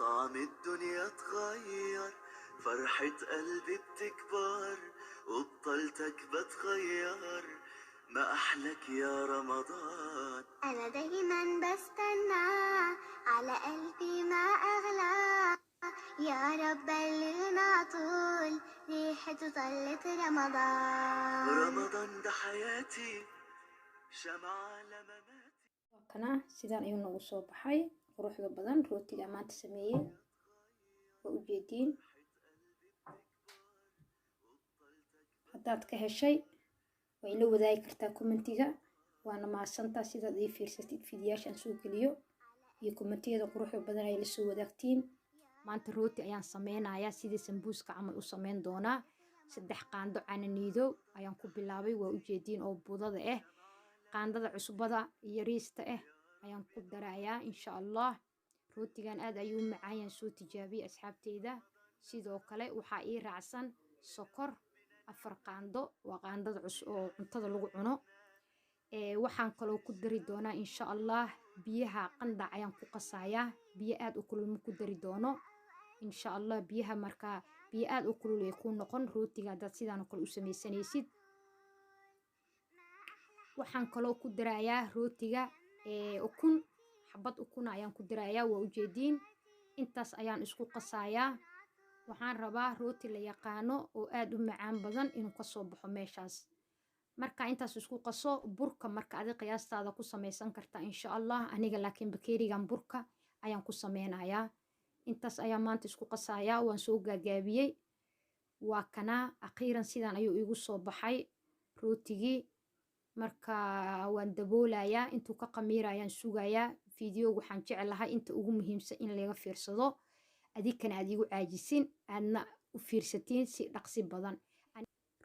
طعم الدنيا اتغير، فرحة قلبي بتكبر، وبطلتك بتغير، ما أحلك يا رمضان. أنا دايما بستنى، على قلبي ما أغلى، يا رب بلغنا طول ريحة طلة رمضان. رمضان ده حياتي، شمعة لمماتي. kana sidaan ayuu nagu soo baxay quruxda badan rootiga maanta sameeyay waa u jeediin haddaad ka heshay way la wadaagi kartaa commentiga waana mahadsantaa sidaad ii fiirsatid fiidiyaashaan soo geliyo iyo commentiyada quruxda badan ay la soo wadaagtiin maanta rooti ayaan sameynayaa sidii sambuuska camal u sameyn doonaa 3 qaando caananiido ayaan ku bilaabay waa u jeediin oo budada ah qaandada cusbada iyo riista ah ayaan ku darayaa insha Allah rootigan aad ayuu macaan soo tijaabiyay asxaabteyda sidoo kale waxa ii raacsan sokor 4 qaando waa qaandada oo cuntada lagu cuno waxaan kaloo ku dari doonaa insha Allah biyaha qandac ayaan ku qasayaa biyo aad u kulul ku dari doono insha Allah biyaha marka biyo aad u kulul ay ku noqon rootiga dad sidaan kale u sameysanaysid waxaan kaloo ku darayaa rootiga ukun xabad ukun ayaan ku darayaa waa u jeediin intaas ayaan isku qasayaa waxaan rabaa rooti la yaqaano oo aad u macaan badan inuu ka soo baxo meeshaas marka intaas isku qaso burka marka adiga qiyaastaada ku sameysan kartaa insha Allah aniga laakiin bakeerigan burka ayaan ku sameynayaa intaas ayaan maanta isku qasayaa waan soo gaagaabiyay waa kana akhiiran sidaan ayuu igu soo baxay rootigii marka waan daboolayaa intuu ka qamiirayaan sugayaa fiidiyowga waxaan jecelahay inta ugu muhiimsan in laga fiirsado adikana aad igu caajisin aadna u fiirsatiin si dhaqsi badan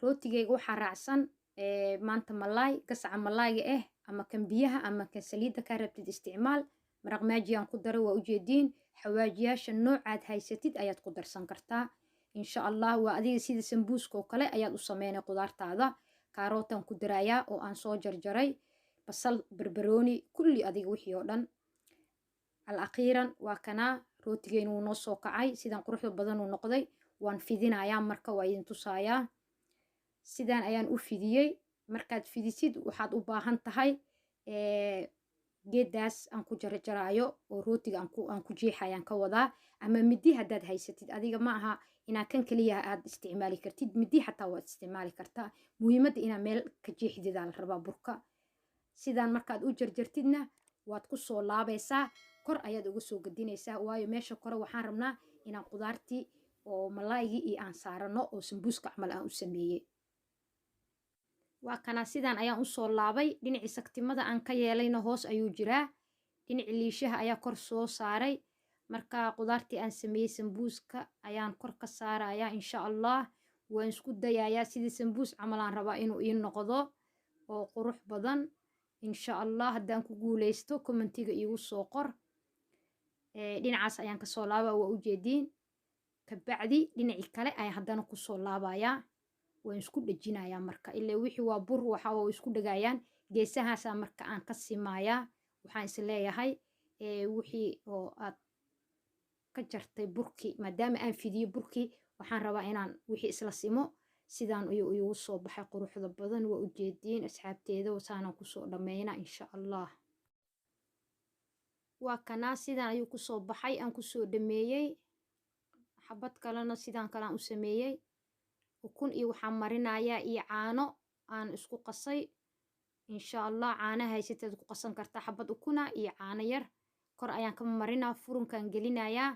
rootigeyga waxaa raacsan maanta malaay gasaca malaayga ah ama kan biyaha ama kan saliidda ka rabtid isticmaal maraq maajiyaan ku daro waa u jeediin xawaajiyaasha noocaad haysatid ayaad ku darsan kartaa insha Allah waa adiga sida sambuuska oo kale ayaad u sameynay qudaartaada كاروتان كدرايا أو أنصو جرجري بصل بربروني كل أديك وحي أودن الأخيرا وكنا روتيين ونصو كعي سيدان قروح بدن ونقضي وان فيدين أيام مركا وين تصايا سيدان أيان أفيديي مركاد فيديسيد وحاد أباهن تهي جداس أنكو جرجرايو وروتيك أنكو جيحا يانكا ودا أما مدي هداد هايستيد أديك معها إنا كان كليا aad isticmaali kartid midi xataa waad isticmaali kartaa muhiimada ina meel ka jeexdida la rabaa burka sidaan markaad u jarjartidna waad ku soo laabaysaa kor ayaad uga soo gadinaysaa waayo meesha kore waxaan rabnaa inaan qudaartii oo malaaygi iyo aan saarano oo sambuuska camal aan u sameeyay waa kana sidaan ayaan u soo laabay dhinaci saktimada aan ka yeelayna hoos ayuu jiraa dhinaci liishaha ayaa kor soo saaray marka qudaartii aan sameeyay sambuuska ayaan kor ka saarayaa insha Allah waan isku dayayaa sidii sambuus camal aan rabaa inuu ii noqdo oo qurux badan insha Allah haddaan ku guuleysto commentiga iigu soo qor dhinacaas ayaan ka soo laabaa waa u jeediin ka bacdi dhinaci kale ayaan haddana ku soo laabayaa waan isku dhajinayaa marka ilaa wixii waa bur waxa oo isku dhagayaan geesahaas marka aan ka simayaa waxaan is leeyahay wixii oo aad ka jartay burki maadaama aan fidiyo burki waxaan rabaa inaan wixii isla simo sidaan ayuu igu soo baxay quruxda badan waa u jeediin asxaabteeda wasaanaan ku soo dhameeyna insha Allah waa kana sidaan ayuu ku soo baxay aan ku soo dhameeyay xabad kalena sidaan kale aan u sameeyay ukun iyo waxaan marinayaa iyo caano aan isku qasay insha Allah caanaha haysateed ku qasan kartaa xabad ukuna iyo caano yar kor ayaan ka marinaa furunkan gelinayaa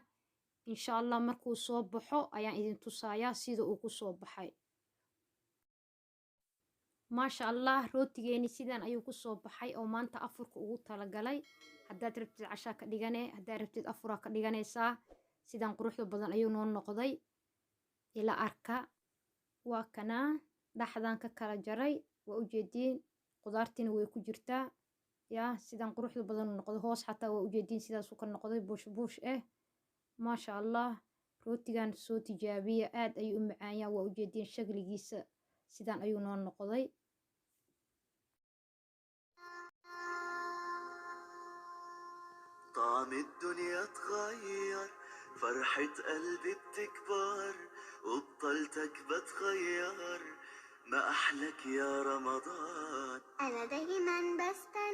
insha Allah markuu soo baxo ayaan idin tusayaa sida uu ku soo baxay maasha Allah rootigeeni sidaan ayuu ku soo baxay oo maanta afurka ugu talagalay haddaad rabtid casha ka dhigane haddaad rabtid afura ka dhiganaysaa sidaan quruxda badan ayuu noo noqday ila arka waa kana dhaxdan ka kala jaray waa u jeediin qudaartina way ku jirtaa يا سيدان قروح بدن نقضي هوس حتى وجدين سيدا سكر نقضي بوش ما شاء الله روتيغان سو تجابية آد أي معايا وجدين شغل جيس سيدان أيو نون نقضي طعم الدنيا اتغير فرحة قلبي بتكبر وبطلتك بتغير، ما أحلك يا رمضان. أنا دايما بستنى